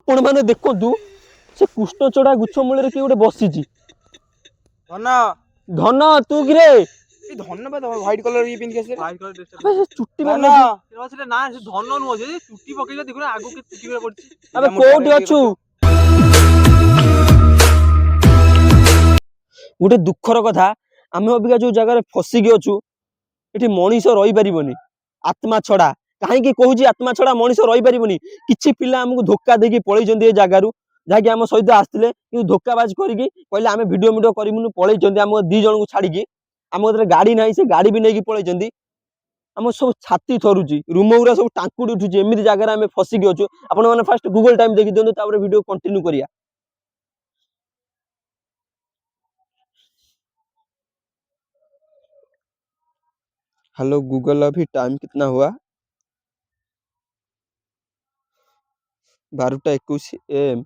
आपण माने देखंतु से कृष्णचूड़ा गुच्छ मूल किए गोटे बसी धन धन तू कि रे धन व्हाइट कलर ये पिन के व्हाइट कलर ड्रेस अबे चुट्टी धन मार सेटा ना से धन नुह जे चुट्टी पकेइला देखु आगु के चुट्टी गुरा पड़छि अबे कोठी अछु गोटे दुखर कथा आम अबिका जो जगह फसिकी अच्छु ये मनीष रही पारिबनी आत्मा छड़ा कहीं कहूँ आत्मा छड़ा मनीष रही पारिबनी किछि पिला हमको धोखा देकी पलैछन्ति ए जगारु जहाँकि आम सहित आसते कि धोखाबाज करके कहले आम भिडियो मीडियो करूँ पलैछन्ति आम दी जन को छाड़ी आम कतरे गाड़ी ना से गाड़ी भी नहीं पलैछन्ति आम सब छाती थरुची रूम गुरा सब टांकुड़ी उठुची एमती जगह आम फसिकी अच्छु आपण मैंने फास्ट गूगल टाइम देखी दिखाते तापर वीडियो कंटिन्यू करिया। हेलो गूगल अभी टाइम कितना हुआ 12:21 AM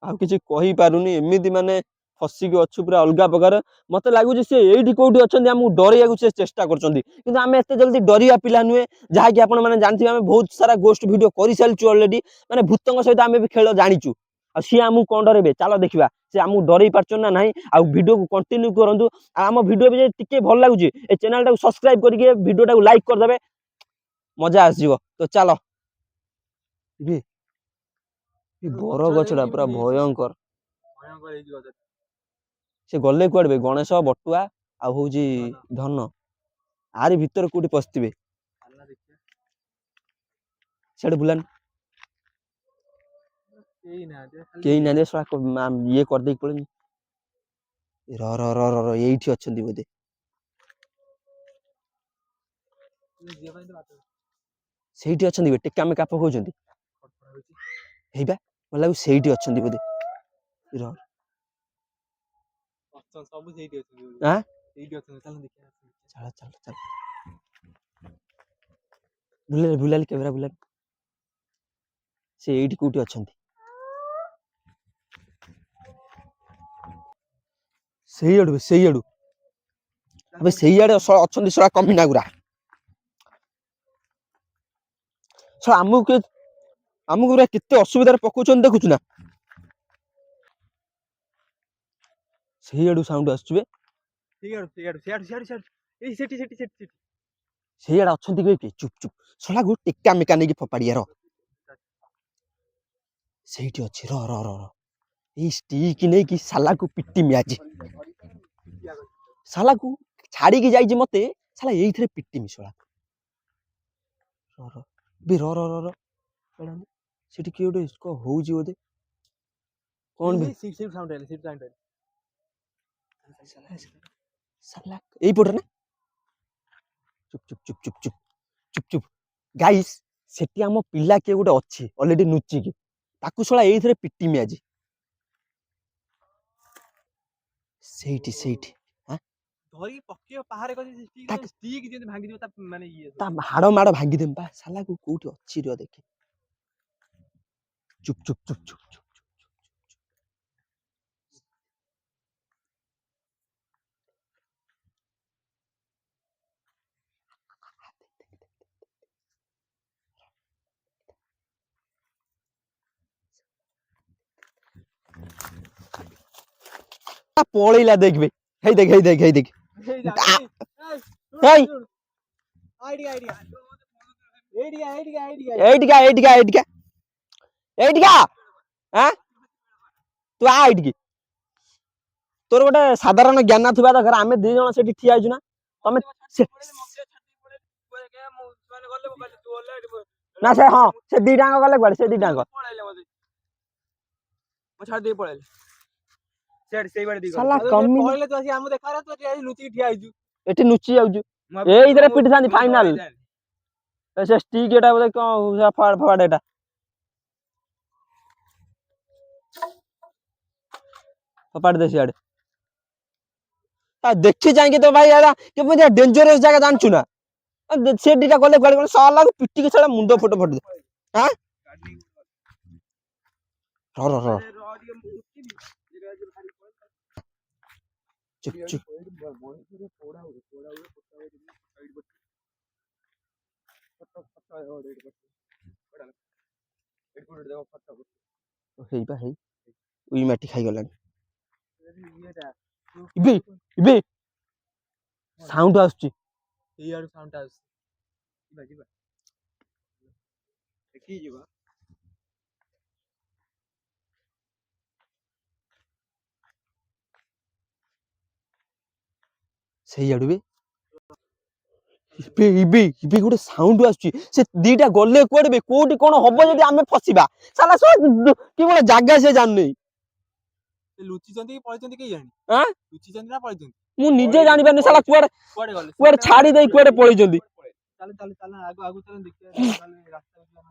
आउ किसी कही पारुनी एमती माने फसिकी अच्छु पूरा अलग प्रकार मत लगुच सी ये कौटी अच्छा आमको डरइया से चेष्टा कर आम एत जल्दी डरिया पिला नुहे जहाँकि आप जानते हैं बहुत सारा गोस्ट वीडियो कर सारी अलरेडी माने भूतों सहित आम भी खेल जाचु आ सी आमको कौन डरेबे चलो देखा सी आमको डर पार्चन ना ना आ भिडियो को कंटिन्यू करूँ आम भिडियो भी टिके भल लगुच ए चैनल टाक सब्सक्राइब करके भिडियो टाक लाइक करदे मजा आसो तो चलो बर गछड़ा पूरा भयंकर से गले कुआडे गणेश बटुआ आ हूँ धन आरी भितर कोटी पशिबे सियाड़े बुलान कई ना दे ये करदे पड़े ये अच्छे बोधे से टेका मेका पकाउछन्ति हेबा मन लागु सेठी अच्छन्ति बोधे सब सेठी अछि हां सेठी अछि चल देखिया चल चल चल बुलाली कैमरा बुलाली से एठी कोठी अच्छन्ति सेई आडू अबे सेई आडे अच्छन्ति सरा कमिना गुरा सरा हमको गुरा केते असुविधा पकाउछन देखुछ ना सेई आडू साउंड आछुबे सेई आडे अच्छन्ति कहि चुप चुप सला गो टेका मेका नेकी फपाड़ियार सेठी अछि र ए स्टिक नै कि साला को पिट्टी म्याजी साला को छाड़ी की जाई मते साला एई थरे पिट्टी मिसला र बे र सेठी के ओडे को होउजी ओदे कोन बे सीट साउंड आइले साला एई पड़े ना चुप चुप चुप चुप चुप चुप चुप गाइस सेठी हम पिला के गोटे अछि ऑलरेडी नुची के ताकू सला एई थरे पिट्टी म्याजी सेठी सेठी हां धरी पक्के पहारे कछि स्टिक जे भांगी दियो ता माने ये ता हाड़ माड़ भांगी देम बा साला को कोठी अछि रे देखे चुप चुप चुप चुप चुप पळैला देखबे हे देख हेई आइडिया हां तू आइडकी तोर गोटे साधारण ज्ञान थिबा दरकार आमे दी जण सेठी ठिया आइछु ना तमे ना से हां से दी डांग गले गड से दी डांग छाड़ दे पळैले सेठ सेई बारे दी साला कमी पळैले तो हम देखा रे तो लुचि ठिया आइछु एठी नुची जाउछु ए इधर पिट थांदी फाइनल से स्टिक एटा बोले को फाड़ फाड़ एटा फपाड़ दे सियाड़े आ देखि जाएंगे तो भाई यार के मुझे डेंजरस जगह जानछु ना से डीटा गले गले साला को पिट्टी के साला मुंडो फोटो फट दे हां र चुप चुप ହେଇପା ହେଇ ଉଇ ମାଟି ଖାଇଗଲାଣି। ଇବେ ସାଉଣ୍ଡ ଆସୁଛି। ଏଇଆଡୁ ସାଉଣ୍ଡ ଆସୁଛି। ଯିବା ଯିବା। ଦେଖିକି ଯିବା। ସେଇଆଡୁ ଏବେ ଗୋଟେ ସାଉଣ୍ଡ ଆସୁଛି। ସେ ଦିଟା ଗଲେ କୁଆଡେ ବେ? କୋଉଠି କଣ ହବ ଯଦି ଆମେ ଫସିବା? ସାଲା କି ଭଳିଆ ଜାଗା ସେ ଜାଣିନି। ସେ ଲୁଚିଛନ୍ତି କି ପଳେଇଛନ୍ତି କେହି ଜାଣି? ଆଁ ଲୁଚିଛନ୍ତି ନା ପଳେଇଛନ୍ତି? ମୁଁ ନିଜେ ଜାଣିପାରୁନି ସାଲା କୁଆଡେ କୁଆଡେ ଗଲେ? କୁଆଡେ ଛାଡି ଦେଇ କୁଆଡେ ପଳେଇଛନ୍ତି। ଚାଲ ଚାଲ ଚାଲ ଆଗୁ ଆଗୁ ଚାଲ ଦେଖିବା ତାହେଲେ ରାସ୍ତା ଦେଖିବା।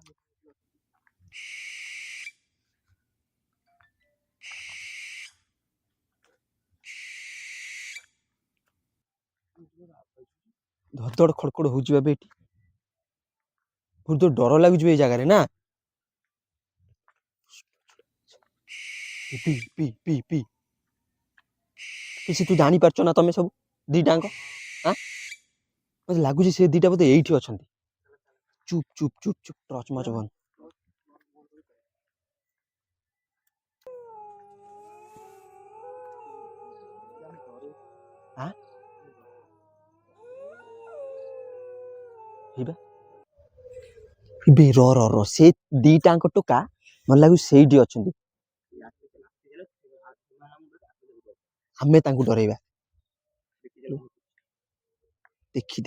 ଧଡ ଧଡ ଖଡଖଡ ହଉଛି ବା ଏଠି। ବହୁତ ଜୋର ଡର ଲାଗୁଛି ଏଇ ଜାଗାରେ ନା। କିଛି ତୁ ଜାଣିପାରୁଛ ନା ତମେ ସବୁ ଦିଟାଙ୍କ? ମତେ ଲାଗୁଛି ସେ ଦିଟା ବୋଧେ ଏଇଠି ଅଛନ୍ତି। ଚୁପ ଚୁପ ଚୁପ ଚୁପ ଟର୍ଚ୍ଚ ମାଚ ବନ୍ଦ। ବେ ର ସେ ଦିଟାଙ୍କ ଟୋକା ମତେ ଲାଗୁଛି ସେଇଠି ଅଛନ୍ତି। ଆମେ ତାଙ୍କୁ ଡରେଇବା। ଦେଖି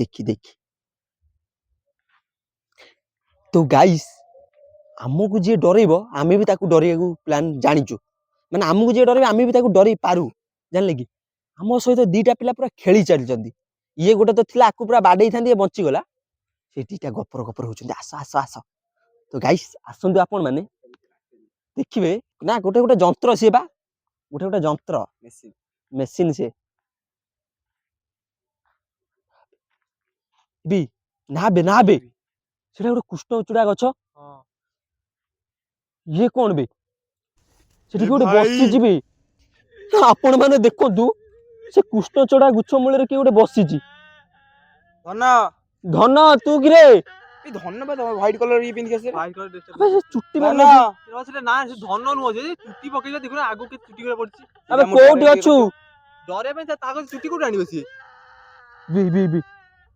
ତ ଗାଇସ୍, ଆମକୁ ଯିଏ ଡରେଇବ ଆମେ ବି ତାକୁ ଡରେଇବାକୁ ପ୍ଲାନ୍ ଜାଣିଛୁ। ମାନେ ଆମକୁ ଯିଏ ଡରେଇବ ଆମେ ବି ତାକୁ ଡରେଇ ପାରୁ, ଜାଣିଲେ କି? ଆମ ସହିତ ଦିଟା ପିଲା ପୁରା ଖେଳି ଚାଲିଛନ୍ତି। ଇଏ ଗୋଟେ ତ ଥିଲା, ଆକୁ ପୁରା ବାଡେଇଥାନ୍ତି, ଇଏ ବଞ୍ଚିଗଲା। ସେ ଦିଟା ଗପର ହଉଛନ୍ତି। ଆସ ତ ଗାଇସ୍, ଆସନ୍ତୁ ଆପଣ ମାନେ ଦେଖିବେ। ନା ଗୋଟେ ଯନ୍ତ୍ର ସିଏ ବା, ଗୋଟେ ଯନ୍ତ୍ର ମେସିନ୍ ସିଏ। ନା ବେ ସେଟା ଗୋଟେ କୃଷ୍ଣଚୂଡା ଗଛ। ଇଏ କଣ ବେ? ସେଠି ଗୋଟେ ବସିଛି ବେ। ଆପଣ ମାନେ ଦେଖନ୍ତୁ, ସେ କୃଷ୍ଣଚୂଡା ଗୁଚ୍ଛ ମୂଳରେ କିଏ ଗୋଟେ ବସିଛି। ଧନ ତୁ କିରେ? ଧନ ବା ହ୍ୱାଇଟ୍ କଲର ଇଏ ପିନ୍ଧିକି ଆସିଲେ। ଆବେ ସେ ଚୁଟି ଧନ ନା ସେ ଧନ ନୁହଁ, ଯେ ଚୁଟି ପକେଇଲେ ଦେଖୁନ ଆଗକୁ କେତେ ଚୁଟି ଗୁରା ପଡିଛି। ଆବେ କୋଉଠି ଅଛୁ? ଡରିବା ପାଇଁ ତା ଚୁଟି କୋଉଠି ଆଣିବ ସିଏ?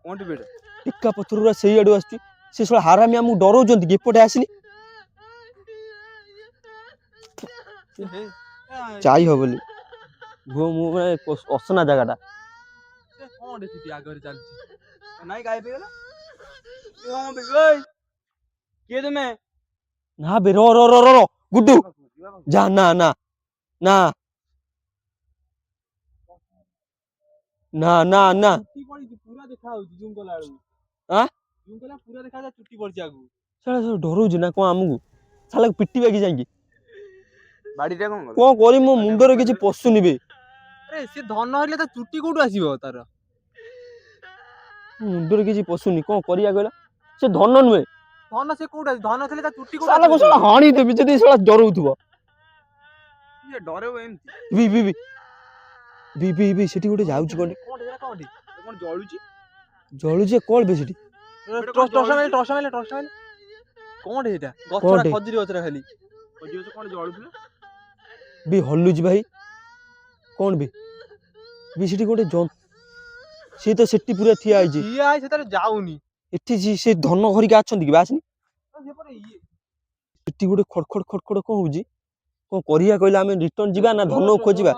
କୋଉଠି ବେଟା? ଟିକା ପଥରଗୁରା ସେଇଆଡୁ ଆସୁଛି। ସେ ଶଳା ହାରାମି ଆମକୁ ଡରଉଛନ୍ତି କି? ଏପଟେ ଆସିଲି ଯାଇ ହବନି। ମୁଁ ଅସନା ଜାଗାଟା। କଣ ସେଠି ଆଗରେ ଚାଲିଛି? ନାଇଁ ଗାୟବ ହେଇଗଲା। କିଏ ତୁମେ? ନା ବେ ର ଗୁଡୁ ଯା। ନା ପୁରା ଦେଖା ହଉଛି ଜୁମ୍ କଲା ବେଳକୁ। ଜୁମ୍ କଲା ପୁରା ଦେଖାଯାଉଛି, ଚୁଟି ପଡିଛି ଆଗକୁ। ସେଟା ଡରଉଛି ନା କଣ ଆମକୁ? ସାଲାକୁ ପିଟିବା କି ଯାଇକି? ବାଡିଟା କଣ କଲ? କଣ କରିବି? ମୋ ମୁଣ୍ଡରେ କିଛି ପଶୁନି ବେ। ଆରେ ସେ ଧନ ହେଲେ ତା ଚୁଟି କୋଉଠୁ ଆସିବ ତାର? ମୁଣ୍ଡରେ କିଛି ପଶୁନି, କଣ କରିବା କହିଲ? ସେ ଧନ ନୁହେଁ। ଧନ ସେ କୋଉଠୁ ଆସିବ? ଧନ ଥିଲେ ତା ଚୁଟି କୋଉଠୁ ସାଲାକୁ ଆସିବ? ହାଣିଦେବି ଯଦି ଡରଉଥିବ। ଡରେଇବ ଏମିତି। ସେଠି ଗୋଟେ ଯାଉଛି କଣ? କଣ ଜଳୁଛି? କଣ ବେ ସେଠି? ଟର୍ଚ ମାଇଲେ। କଣ ଏଇଟା? ଗଛଟା ଖଜୁରୀ ଗଛଟା ଖାଲି। କଣ ଜଳୁଥିଲା? ହଲୁଛି ଭାଇ। କଣ ବେ? ସେଠି ଗୋଟେ ସିଏ ତ ସେଠି ପୁରା ଠିଆ ହେଇଛି। ସେ ତାର ଯାଉନି। ଏଠି ସେ ଧନ ଘରିକା ଅଛନ୍ତି କି? ବାସନି ସେଠି ଗୋଟେ ଖଡ କଣ ହଉଛି? କଣ କରିବା କହିଲା? ଆମେ ରିଟର୍ନ ଯିବା ନା ଧନକୁ ଖୋଜିବା?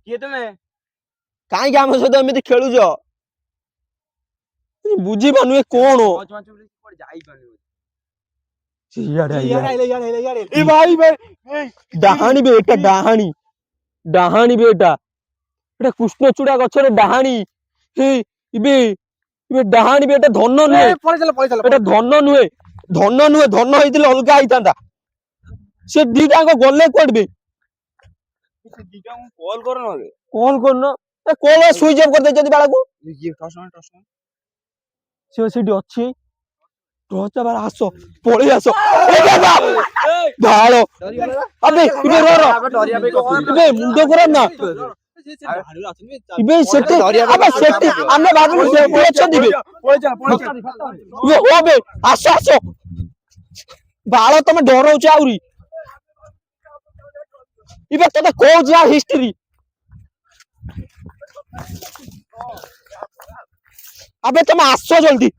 କିଏ ତୁମେ? କାହିଁକି ଆମ ସହିତ ଏମିତି ଖେଳୁଛ? ବୁଝିପାରୁନୁ ଏ କଣ? ଡାହାଣୀ ବେ ଏଟା, ଡାହାଣୀ ବେ ଏଟା କୃଷ୍ଣଚୂଡା ଗଛରେ ଡାହାଣୀ। ଡାହାଣୀ ବେ, ଏଟା ଧନ ନୁହେଁ। ଏଟା ଧନ ନୁହେଁ। ଧନ ହେଇଥିଲେ ଅଲଗା ହେଇଥାନ୍ତା। ସେ ଦିଟାଙ୍କ ଗଲେ କୁଆଡେ ବେ? କଲ୍ କର ନହେଲେ। କଲ୍ କରୁନ। କଲ୍ ସୁଇଚ୍ ଅଫ୍ କରିଦେଇଛନ୍ତି ବାଳକୁ। ସେ ସେଇଠି ଅଛି। ଆସ ପଳେଇ ଆସ। ଢାଳ। ମୁଣ୍ଡ ଖରାପ ନା? ଇବେ ସେଠି ଆବେ ସେଠି ଆମେ ଭାବିଲୁ ସେଠି ଅଛନ୍ତି ବେ ଓ ବେ ଆସ ଆସ ବାଳ ତମେ ଡରଉଛ ଆହୁରି ଇବେ ତତେ କହୁଛି ଆ ହିଷ୍ଟ୍ରି ଆବେ ତମେ ଆସ ଜଲ୍ଦି